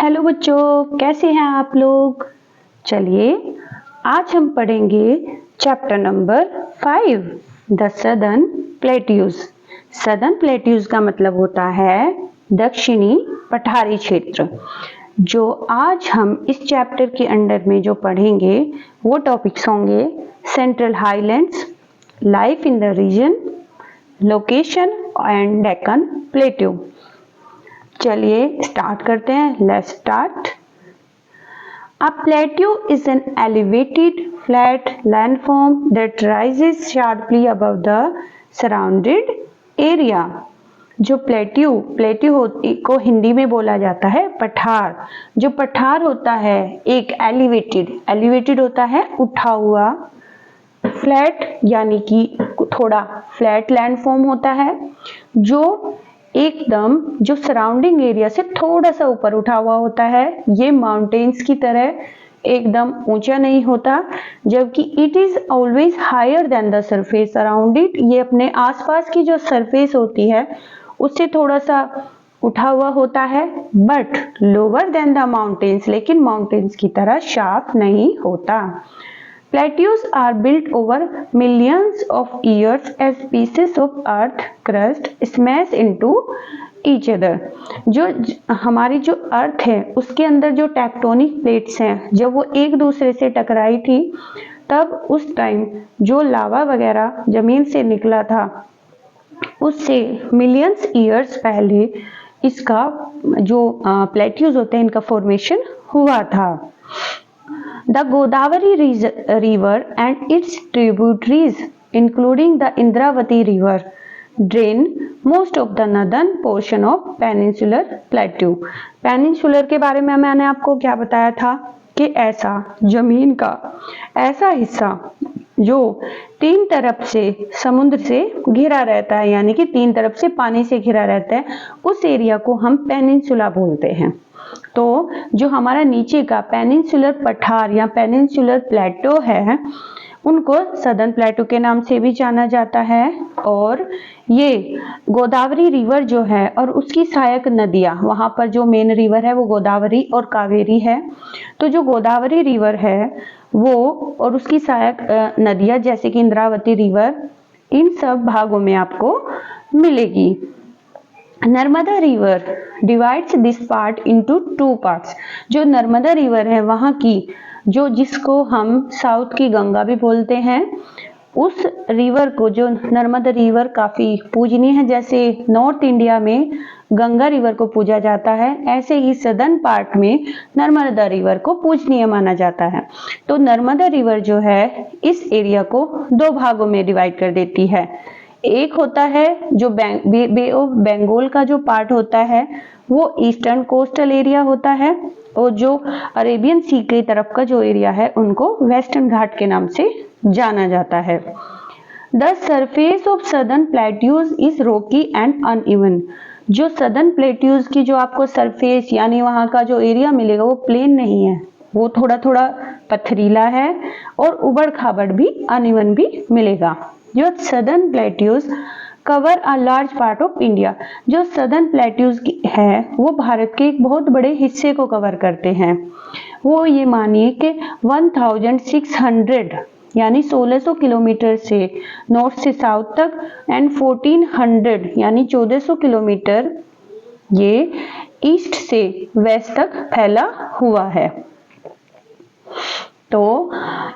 Hello बच्चों, कैसे हैं आप लोग। चलिए आज हम पढ़ेंगे chapter number 5 the southern plateaus. Southern plateaus का मतलब होता है दक्षिणी पठारी क्षेत्र। जो आज हम इस चैप्टर के अंडर में जो पढ़ेंगे वो टॉपिक्स होंगे central highlands, life in the region, location and Deccan plateau. चलिए स्टार्ट करते हैं। Let's start. A plateau is an elevated flat landform that rises sharply above the surrounded area। जो प्लेट्यू को हिंदी में बोला जाता है पठार। जो पठार होता है एक एलिवेटेड होता है उठा हुआ, फ्लैट यानी कि थोड़ा फ्लैट लैंडफॉर्म होता है जो एकदम जो सराउंडिंग एरिया से थोड़ा सा ऊपर उठा हुआ होता है। ये माउंटेन्स की तरह एकदम ऊंचा नहीं होता, जबकि it is always higher than the surface around it. ये अपने आसपास की जो सरफेस होती है उससे थोड़ा सा उठा हुआ होता है, but lower than the mountains, लेकिन माउंटेन्स की तरह शार्प नहीं होता। Plateaus are built over millions of years as pieces of earth crust smash into each other। जो हमारी जो अर्थ है उसके अंदर जो टेक्टोनिक प्लेट्स हैं, जब वो एक दूसरे से टकराई थी तब उस टाइम जो लावा वगैरह जमीन से निकला था उससे मिलियंस ईयर्स पहले इसका जो प्लेट्यूज होते हैं इनका फॉर्मेशन हुआ था। The Godavari river and its tributaries, including the Indravati river, drain most of the northern portion of peninsular plateau। Peninsular के बारे में मैंने आपको क्या बताया था कि ऐसा जमीन का ऐसा हिस्सा जो तीन तरफ से समुद्र से घिरा रहता है, यानी कि तीन तरफ से पानी से घिरा रहता है, उस एरिया को हम पेनिनसुला बोलते हैं। तो जो हमारा नीचे का पेनिनसुलर पठार या पेनिनसुलर प्लेटो है उनको सदर्न प्लेटो के नाम से भी जाना जाता है। और ये गोदावरी रिवर जो है और उसकी सहायक नदियां, वहां पर जो मेन रिवर है वो गोदावरी और कावेरी है। तो जो गोदावरी रिवर है वो और उसकी सहायक नदियां जैसे कि इंद्रावती रिवर, इन सब भागों में आपको मिलेगी। Narmada river divides this part into 2 parts. जो नर्मदा रिवर है वहां की जो जिसको हम साउथ की गंगा भी बोलते हैं, उस रिवर को जो नर्मदा रिवर काफी पूजनीय है, जैसे नॉर्थ इंडिया में गंगा रिवर को पूजा जाता है ऐसे ही सदर्न पार्ट में नर्मदा रिवर को पूजनीय माना जाता है। तो नर्मदा रिवर जो है इस एरिया को 2 भागों में डिवाइड कर देती है। एक होता है जो बे ऑफ बंगाल का जो पार्ट होता है वो ईस्टर्न कोस्टल एरिया होता है, और जो अरेबियन सी की तरफ का जो एरिया है उनको वेस्टर्न घाट के नाम से जाना जाता है। The surface of southern plateaus is Rocky and uneven. जो सदर्न प्लेट्यूज की जो आपको सरफेस यानी वहां का जो एरिया मिलेगा वो प्लेन नहीं है, वो थोड़ा थोड़ा पथरीला है और उबड़ खाबड़ भी अनइवन भी मिलेगा। जो southern plateaus cover a large part of India. जो सदर्न प्लेट्यूज है वो भारत के एक बहुत बड़े हिस्से को कवर करते हैं। वो ये मानिए कि 1600 यानी 1600 किलोमीटर से नॉर्थ से साउथ तक एंड 1400 यानी 1400 किलोमीटर ये ईस्ट से वेस्ट तक फैला हुआ है। तो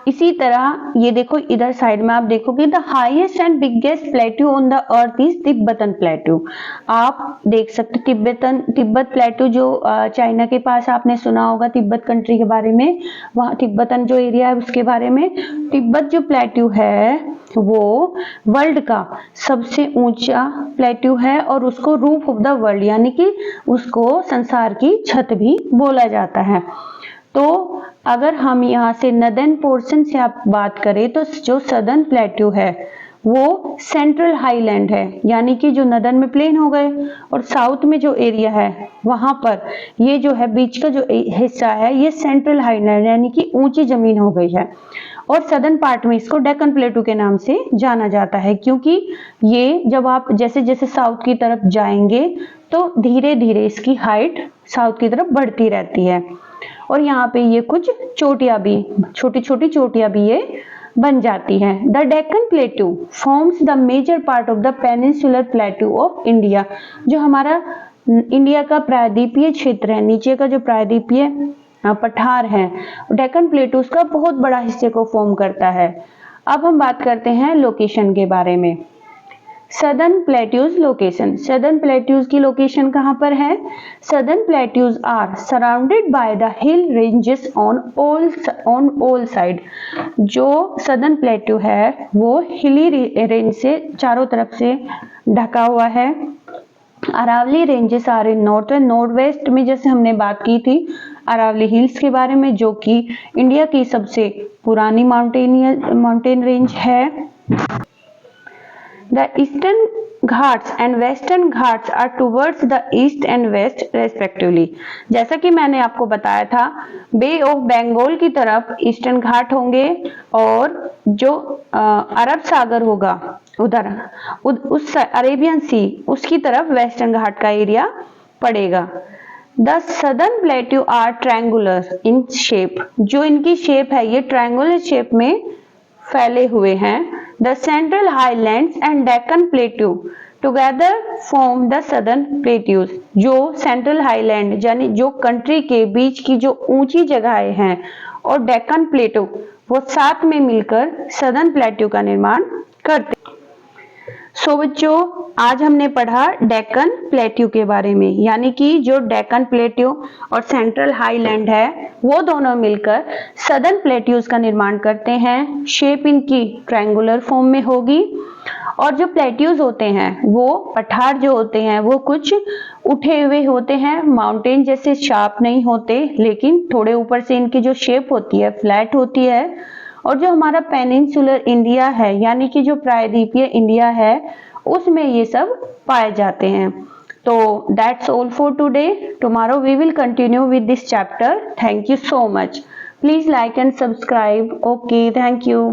इसी तरह ये देखो इधर साइड में आप देखोगे the highest and biggest plateau on the earth is Tibetan plateau. आप देख सकते तिब्बत प्लेट्यू जो चाइना के पास, आपने सुना होगा तिब्बत कंट्री के बारे में, वहाँ तिब्बतन जो एरिया है उसके बारे में। तिब्बत जो प्लेट्यू है वो वर्ल्ड का सबसे ऊंचा प्लेट्यू है और उसको रूफ ऑफ द वर्ल्ड यानी कि उसको संसार की छत भी बोला जाता है। तो अगर हम यहाँ से नदर्न पोर्शन से आप बात करें तो जो सदर्न प्लेट्यू है वो सेंट्रल हाईलैंड है, यानी कि जो नदर्न में प्लेन हो गए, और साउथ में जो एरिया है वहां पर ये जो है बीच का जो हिस्सा है ये सेंट्रल हाईलैंड यानी कि ऊंची जमीन हो गई है। और सदर्न पार्ट में इसको डेक्कन प्लेटू के नाम से जाना जाता है, क्योंकि ये जब आप जैसे जैसे साउथ की तरफ जाएंगे तो धीरे धीरे इसकी हाइट साउथ की तरफ बढ़ती रहती है। और यहाँ पे ये कुछ चोटियां भी, छोटी छोटी चोटियां भी ये बन जाती है। The Deccan plateau forms the major part of the peninsular plateau of India. जो हमारा इंडिया का प्रायद्वीपीय क्षेत्र है, नीचे का जो प्रायद्वीपीय पठार है, डेक्कन प्लेटू उसका बहुत बड़ा हिस्से को फॉर्म करता है। अब हम बात करते हैं लोकेशन के बारे में। Southern plateaus location, southern plateaus की लोकेशन कहाँ पर है? Southern plateaus are surrounded by the hill ranges on all side. जो सदर्न प्लेट्यू है वो हिली रेंज से चारों तरफ से ढका हुआ है। Aravalli ranges are in north and north west में, जैसे हमने बात की थी अरावली हिल्स के बारे में, जो कि इंडिया की सबसे पुरानी माउंटेन रेंज है। The eastern Ghats and western Ghats are towards the east and west respectively। जैसा कि मैंने आपको बताया था, बे ऑफ बंगाल की तरफ ईस्टर्न घाट होंगे और जो अरब सागर होगा उधर उस अरेबियन सी उसकी तरफ वेस्टर्न घाट का एरिया पड़ेगा। The southern plateau are triangular in shape. जो इनकी शेप है ये ट्रायंगुलर शेप में फैले हुए हैं। The central highlands and Deccan plateau together form the southern plateaus. जो सेंट्रल हाईलैंड यानी जो कंट्री के बीच की जो ऊंची जगहें हैं और डेक्कन प्लेट्यू वो साथ में मिलकर सदर्न प्लेट्यू का निर्माण करते। सो बच्चों, आज हमने पढ़ा डेक्कन प्लेट्यू के बारे में, यानी कि जो डेक्कन प्लेट्यू और सेंट्रल हाईलैंड है वो दोनों मिलकर सदर्न प्लेट्यूज का निर्माण करते हैं। शेप इनकी ट्रायंगुलर फॉर्म में होगी और जो प्लेट्यूज होते हैं वो पठार जो होते हैं वो कुछ उठे हुए होते हैं, माउंटेन जैसे शार्प नहीं होते, लेकिन थोड़े ऊपर से इनकी जो शेप होती है फ्लैट होती है। और जो हमारा पेनिनसुलर इंडिया है यानी कि जो प्रायद्वीपीय इंडिया है उसमें ये सब पाए जाते हैं। तो that's all for today. Tomorrow we will continue with this chapter. Thank you so much. Please like and subscribe. Okay, thank you.